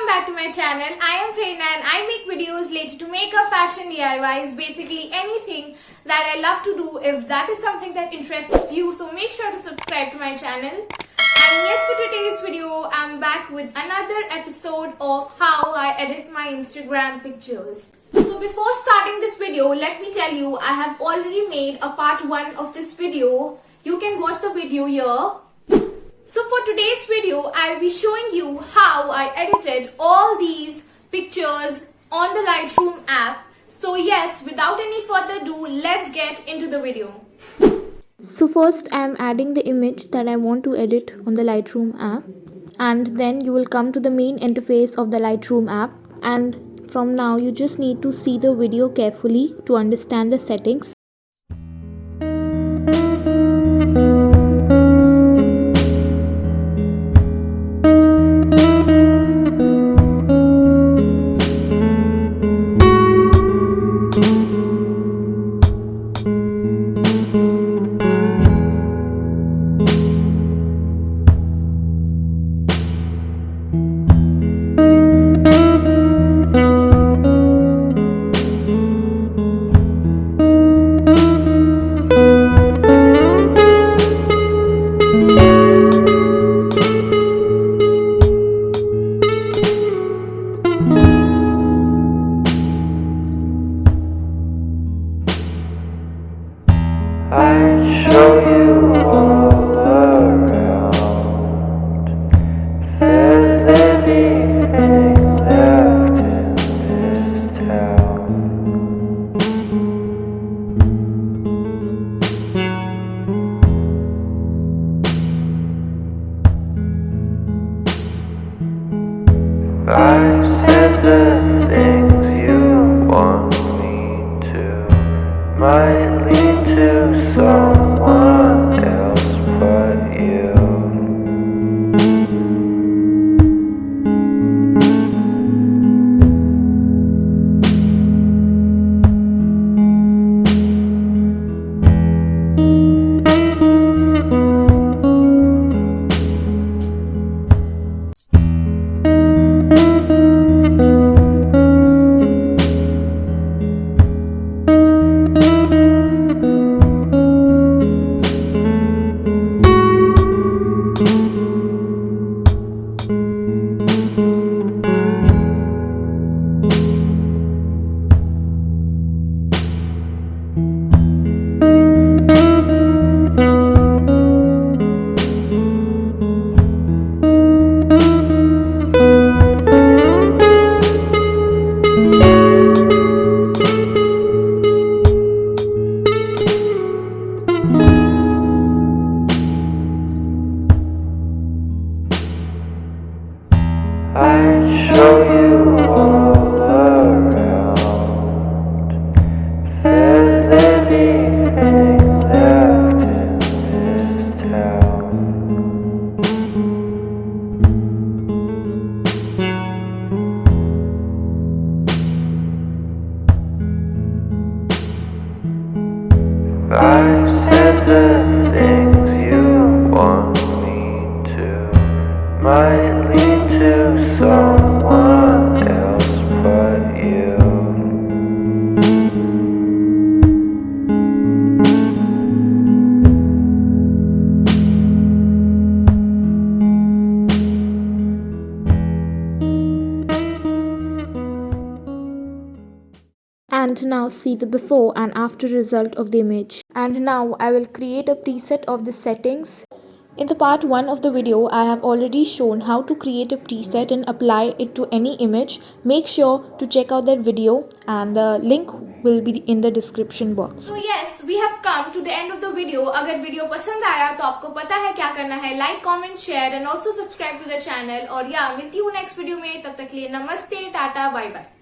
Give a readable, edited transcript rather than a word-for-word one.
back to my channel. I am Prerna and I make videos related to makeup, fashion, DIYs, basically anything that I love to do if that is something that interests you. So make sure to subscribe to my channel. And yes, for today's video, I'm back with another episode of how I edit my Instagram pictures. So before starting this video, let me tell you, I have already made a part 1 of this video. You can watch the video here. So for today's video, I'll be showing you how I edited all these pictures on the Lightroom app. So yes, without any further ado, let's get into the video. So first I am adding the image that I want to edit on the Lightroom app, and then you will come to the main interface of the Lightroom app, and from now you just need to see the video carefully to understand the settings. I'd show you all around if there's anything left in this town. If I said the things you want me to, might lead to someone else but you. I'd show you all around if there's anything left in this town. If I said the things you want me to, might lead to someone else but you. And now see the before and after result of the image. And now I will create a preset of the settings. In the part 1 of the video, I have already shown how to create a preset and apply it to any image. Make sure to check out that video, and the link will be in the description box. So yes, we have come to the end of the video. अगर video पसंद आया तो आपको पता है क्या करना है, like, comment, share and also subscribe to the channel. और या मिलती हूँ नेक्स्ट वीडियो में. तब तक के लिए नमस्ते, टाटा, बाय बाय.